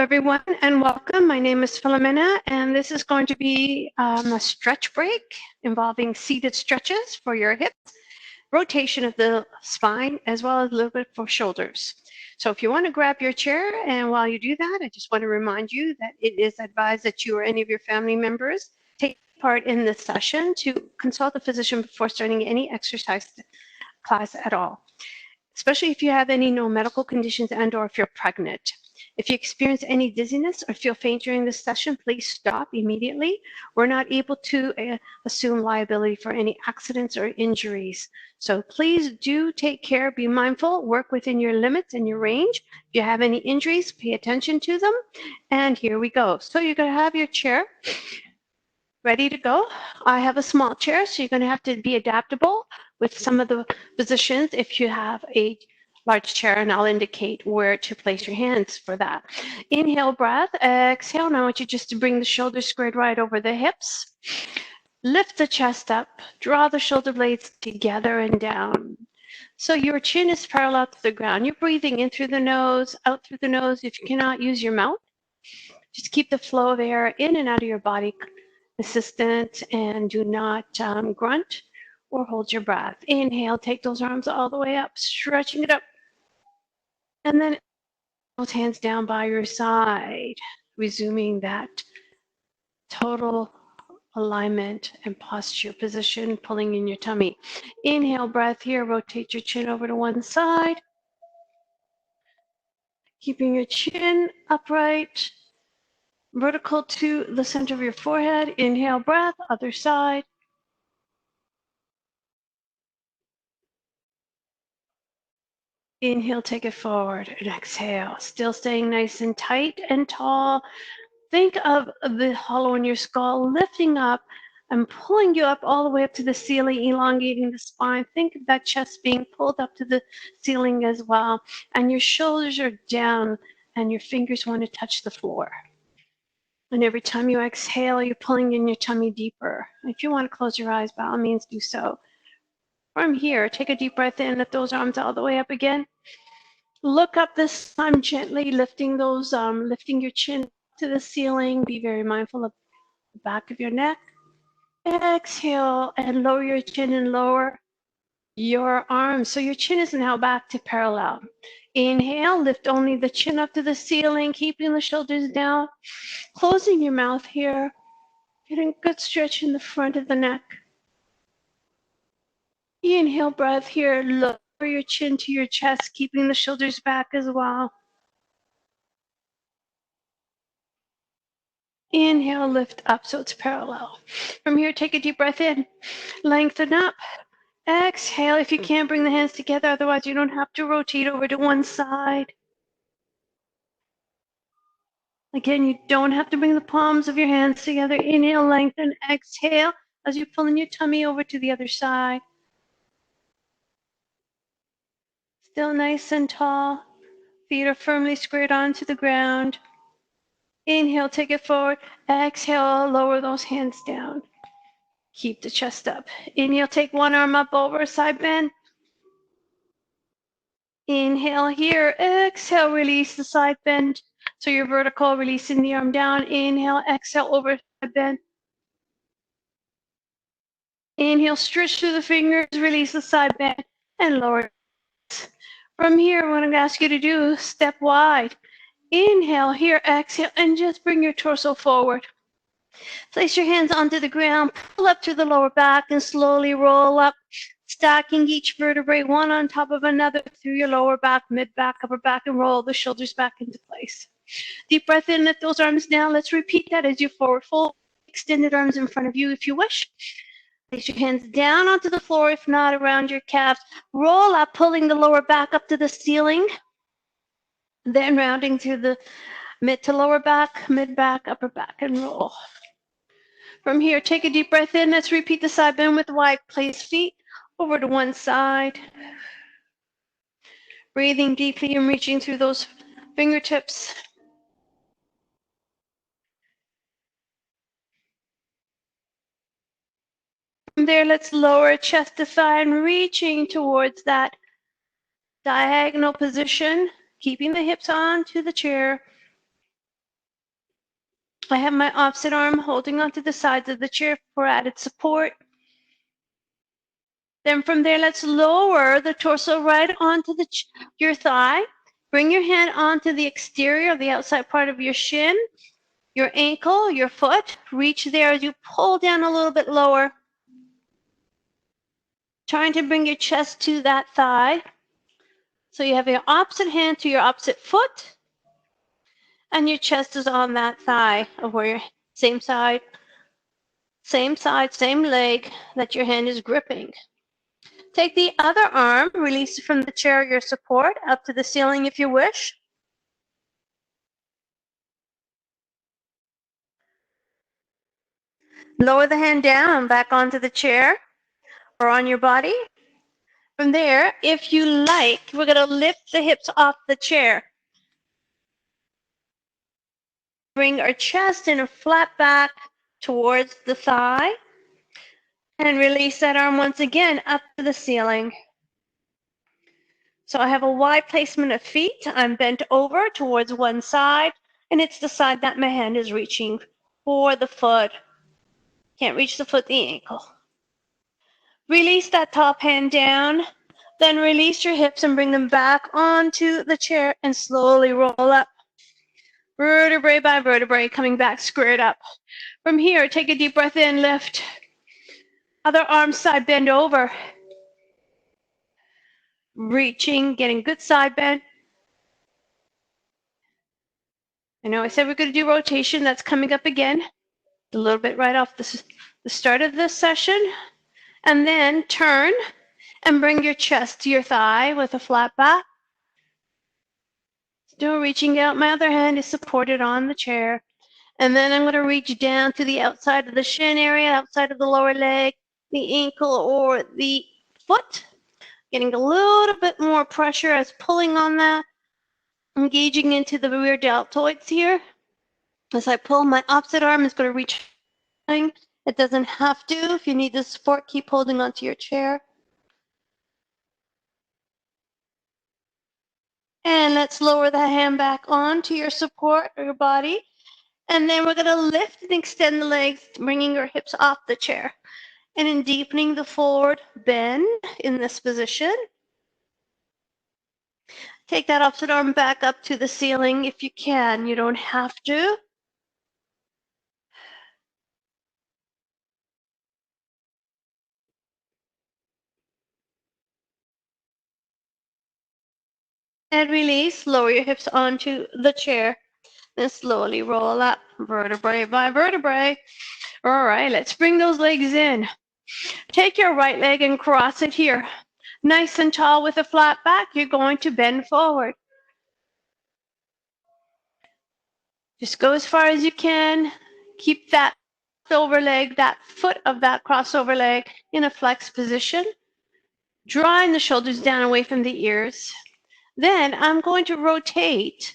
everyone, and welcome. My name is Philomena, and this is going to be a stretch break involving seated stretches for your hips, rotation of the spine, as well as a little bit for shoulders. So if you want to grab your chair, and while you do that, I just want to remind you that it is advised that you or any of your family members take part in this session to consult a physician before starting any exercise class at all, especially if you have any known medical conditions and or if you're pregnant. If you experience any dizziness or feel faint during this session, please stop immediately. We're not able to assume liability for any accidents or injuries. So please do take care, be mindful, work within your limits and your range. If you have any injuries, pay attention to them. And here we go. So you're going to have your chair ready to go. I have a small chair, so you're going to have to be adaptable with some of the positions if you have a large chair, and I'll indicate where to place your hands for that. Inhale, breath, exhale. Now I want you just to bring the shoulders squared right over the hips. Lift the chest up, draw the shoulder blades together and down. So your chin is parallel to the ground. You're breathing in through the nose, out through the nose. If you cannot use your mouth, just keep the flow of air in and out of your body consistent, and do not grunt or hold your breath. Inhale, take those arms all the way up, stretching it up. And then those hands down by your side, resuming that total alignment and posture position, pulling in your tummy. Inhale, breath here, rotate your chin over to one side, keeping your chin upright, vertical to the center of your forehead. Inhale, breath, other side. Inhale, take it forward, and exhale. Still staying nice and tight and tall. Think of the hollow in your skull lifting up and pulling you up all the way up to the ceiling, elongating the spine. Think of that chest being pulled up to the ceiling as well. And your shoulders are down, and your fingers want to touch the floor. And every time you exhale, you're pulling in your tummy deeper. If you want to close your eyes, by all means, do so. From here, take a deep breath in, lift those arms all the way up again. Look up this time gently, lifting those, lifting your chin to the ceiling. Be very mindful of the back of your neck. Exhale and lower your chin and lower your arms. So your chin is now back to parallel. Inhale, lift only the chin up to the ceiling, keeping the shoulders down, closing your mouth here, getting a good stretch in the front of the neck. Inhale, breath here, lower your chin to your chest, keeping the shoulders back as well. Inhale, lift up so it's parallel. From here, take a deep breath in, lengthen up. Exhale, if you can't bring the hands together, otherwise you don't have to rotate over to one side. Again, you don't have to bring the palms of your hands together. Inhale, lengthen, exhale, as you're pulling your tummy over to the other side. Still nice and tall. Feet are firmly squared onto the ground. Inhale, take it forward. Exhale, lower those hands down. Keep the chest up. Inhale, take one arm up over, side bend. Inhale here. Exhale, release the side bend. So you're vertical, releasing the arm down. Inhale, exhale, over, side bend. Inhale, stretch through the fingers, release the side bend, and lower. From here, what I'm going to ask you to do, step wide. Inhale here, exhale, and just bring your torso forward. Place your hands onto the ground, pull up to the lower back, and slowly roll up, stacking each vertebrae one on top of another through your lower back, mid back, upper back, and roll the shoulders back into place. Deep breath in, lift those arms down. Let's repeat that as you forward fold. Extended arms in front of you if you wish. Place your hands down onto the floor, if not around your calves. Roll up, pulling the lower back up to the ceiling. Then rounding through the mid to lower back, mid back, upper back, and roll. From here, take a deep breath in. Let's repeat the side bend with wide placed feet over to one side. Breathing deeply and reaching through those fingertips. From there, let's lower chest to thigh and reaching towards that diagonal position, keeping the hips onto the chair. I have my opposite arm holding onto the sides of the chair for added support. Then from there, let's lower the torso right onto your thigh. Bring your hand onto the exterior, the outside part of your shin, your ankle, your foot. Reach there as you pull down a little bit lower. Trying to bring your chest to that thigh. So you have your opposite hand to your opposite foot, and your chest is on that thigh of where your same side, same leg that your hand is gripping. Take the other arm, release it from the chair or your support, up to the ceiling if you wish. Lower the hand down back onto the chair or on your body. From there, if you like, we're going to lift the hips off the chair. Bring our chest in a flat back towards the thigh. And release that arm once again up to the ceiling. So I have a wide placement of feet. I'm bent over towards one side, and it's the side that my hand is reaching for the foot. Can't reach the foot, the ankle. Release that top hand down, then release your hips and bring them back onto the chair and slowly roll up. Vertebrae by vertebrae, coming back squared up. From here, take a deep breath in, lift. Other arm side bend over. Reaching, getting good side bend. I know I said we're going to do rotation. That's coming up again. A little bit right off the start of this session. And then turn and bring your chest to your thigh with a flat back. Still reaching out. My other hand is supported on the chair. And then I'm going to reach down to the outside of the shin area, outside of the lower leg, the ankle or the foot. Getting a little bit more pressure as pulling on that. Engaging into the rear deltoids here. As I pull, my opposite arm is going to reach. It doesn't have to. If you need the support, keep holding onto your chair. And let's lower the hand back onto your support or your body. And then we're going to lift and extend the legs, bringing your hips off the chair. And in deepening the forward bend in this position. Take that opposite arm back up to the ceiling if you can. You don't have to. And release, lower your hips onto the chair. Then slowly roll up, vertebrae by vertebrae. All right, let's bring those legs in. Take your right leg and cross it here. Nice and tall with a flat back, you're going to bend forward. Just go as far as you can. Keep that over leg, that foot of that crossover leg in a flex position. Drawing the shoulders down away from the ears. Then I'm going to rotate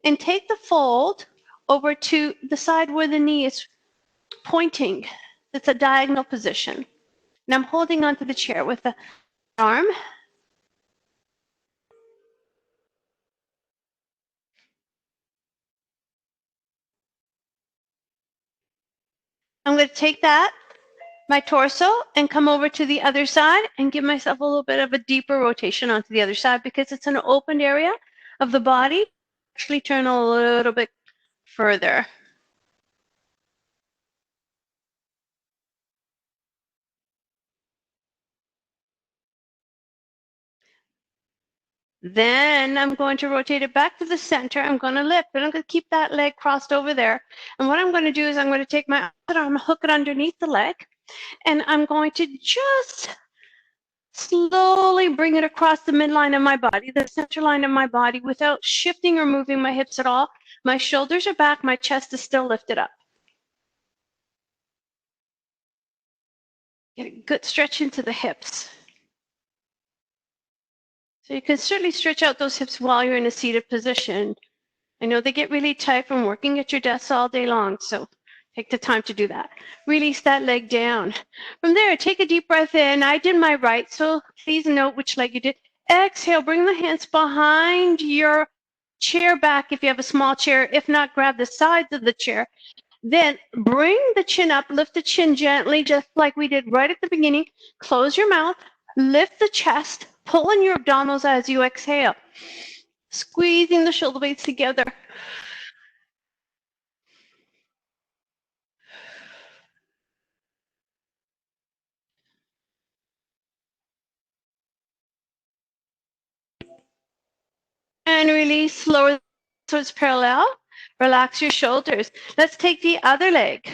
and take the fold over to the side where the knee is pointing. It's a diagonal position. And I'm holding onto the chair with the arm. I'm going to take that, my torso, and come over to the other side and give myself a little bit of a deeper rotation onto the other side because it's an opened area of the body. Actually turn a little bit further. Then I'm going to rotate it back to the center. I'm going to lift, but I'm going to keep that leg crossed over there. And what I'm going to do is I'm going to take my other arm, hook it underneath the leg, and I'm going to just slowly bring it across the midline of my body, the center line of my body, without shifting or moving my hips at all. My shoulders are back. My chest is still lifted up. Get a good stretch into the hips. So you can certainly stretch out those hips while you're in a seated position. I know they get really tight from working at your desk all day long, so take the time to do that. Release that leg down. From there, take a deep breath in. I did my right, so please note which leg you did. Exhale, bring the hands behind your chair back if you have a small chair. If not, grab the sides of the chair. Then bring the chin up, lift the chin gently, just like we did right at the beginning. Close your mouth, lift the chest, pull in your abdominals as you exhale, squeezing the shoulder blades together. And release, lower so it's parallel. Relax your shoulders. Let's take the other leg.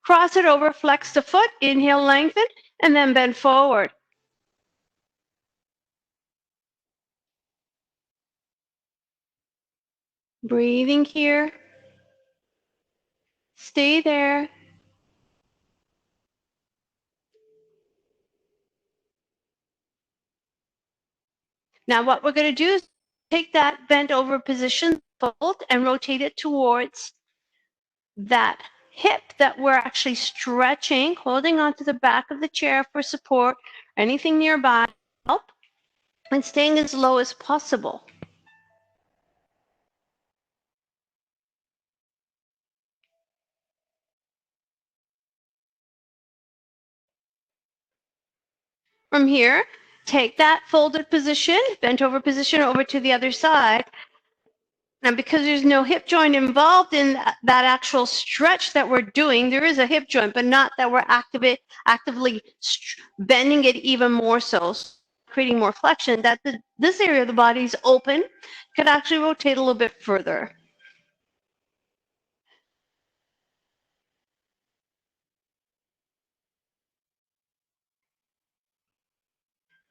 Cross it over, flex the foot, inhale, lengthen, and then bend forward. Breathing here. Stay there. Now what we're going to do is take that bent over position, fold, and rotate it towards that hip that we're actually stretching, holding onto the back of the chair for support, anything nearby, help, and staying as low as possible. From here, take that folded position, bent over position over to the other side. And because there's no hip joint involved in that actual stretch that we're doing, there is a hip joint, but not that we're actively bending it even more so, creating more flexion, that this area of the body is open, could actually rotate a little bit further.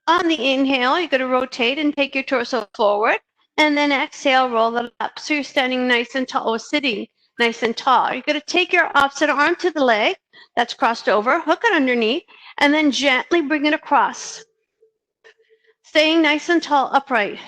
On the inhale, you're going to rotate and take your torso forward, and then exhale, roll it up. So you're standing nice and tall, or sitting nice and tall. You're going to take your opposite arm to the leg that's crossed over, hook it underneath, and then gently bring it across. Staying nice and tall, upright.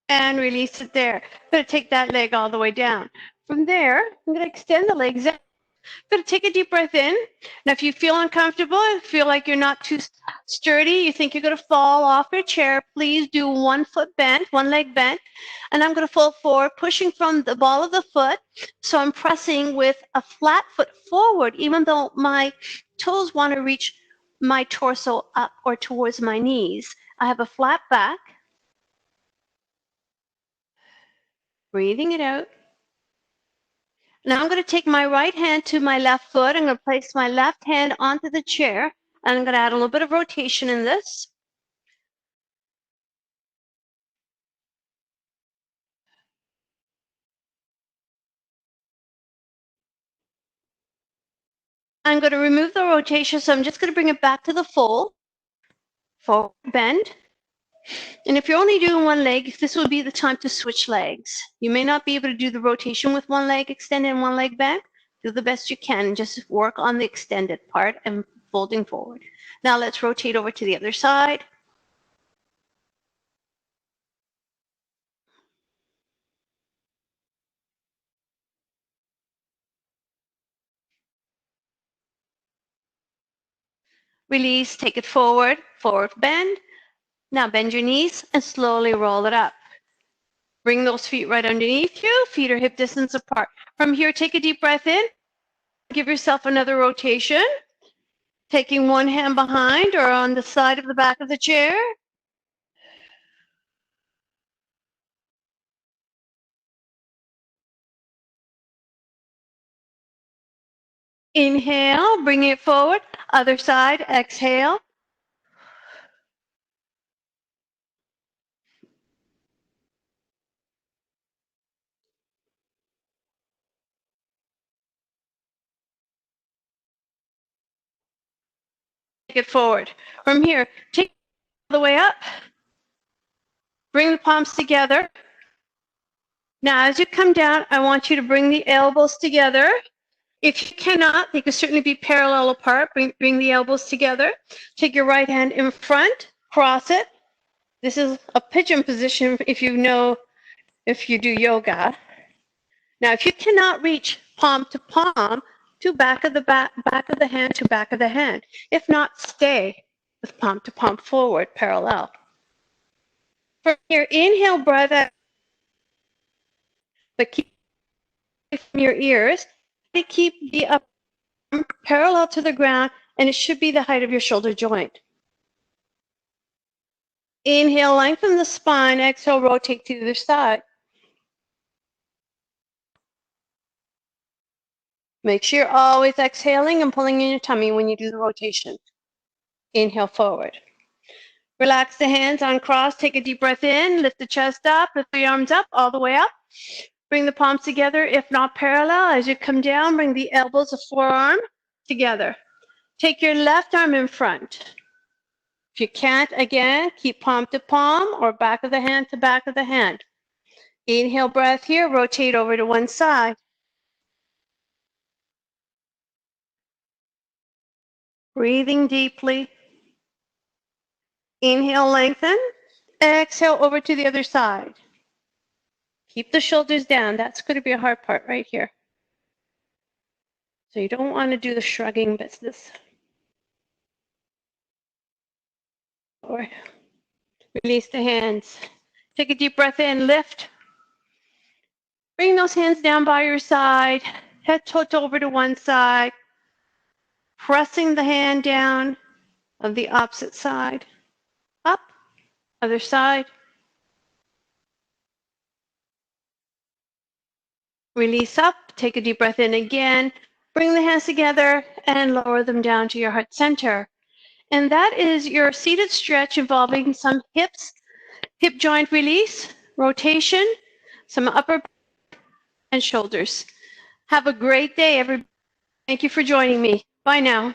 And release it there. I'm going to take that leg all the way down. From there, I'm going to extend the legs out. I'm going to take a deep breath in. Now, if you feel uncomfortable, feel like you're not too sturdy, you think you're going to fall off your chair, please do 1 foot bent, 1 leg bent. And I'm going to fold forward, pushing from the ball of the foot. So I'm pressing with a flat foot forward, even though my toes want to reach my torso up or towards my knees. I have a flat back. Breathing it out. Now I'm going to take my right hand to my left foot. I'm going to place my left hand onto the chair, and I'm going to add a little bit of rotation in this. I'm going to remove the rotation, so I'm just going to bring it back to the fold, forward bend. And if you're only doing 1 leg, this would be the time to switch legs. You may not be able to do the rotation with 1 leg extended and 1 leg bent. Do the best you can. Just work on the extended part and folding forward. Now let's rotate over to the other side. Release, take it forward, forward bend. Now bend your knees and slowly roll it up. Bring those feet right underneath you. Feet are hip distance apart. From here, take a deep breath in. Give yourself another rotation. Taking 1 hand behind or on the side of the back of the chair. Inhale, bring it forward. Other side, exhale. Take it forward. From here, take it all the way up. Bring the palms together. Now, as you come down, I want you to bring the elbows together. If you cannot, they can certainly be parallel apart. Bring the elbows together. Take your right hand in front, cross it. This is a pigeon position if you do yoga. Now, if you cannot reach palm to palm, to back of the back of the hand to back of the hand. If not, stay with palm to palm forward, parallel. From your inhale breath out, but keep from your ears. Keep the upper arm parallel to the ground, and it should be the height of your shoulder joint. Inhale, lengthen the spine. Exhale, rotate to the other side. Make sure you're always exhaling and pulling in your tummy when you do the rotation. Inhale forward. Relax the hands, uncross, take a deep breath in, lift the chest up, lift the arms up, all the way up. Bring the palms together, if not parallel. As you come down, bring the elbows of forearm together. Take your left arm in front. If you can't, again, keep palm to palm or back of the hand to back of the hand. Inhale breath here, rotate over to one side. Breathing deeply. Inhale, lengthen. Exhale over to the other side. Keep the shoulders down. That's going to be a hard part right here. So you don't want to do the shrugging business. Or release the hands. Take a deep breath in, lift. Bring those hands down by your side. Head tilt over to one side. Pressing the hand down of the opposite side. Up, other side. Release up, take a deep breath in again. Bring the hands together and lower them down to your heart center. And that is your seated stretch involving some hips, hip joint release, rotation, some upper and shoulders. Have a great day, everybody. Thank you for joining me. Bye now.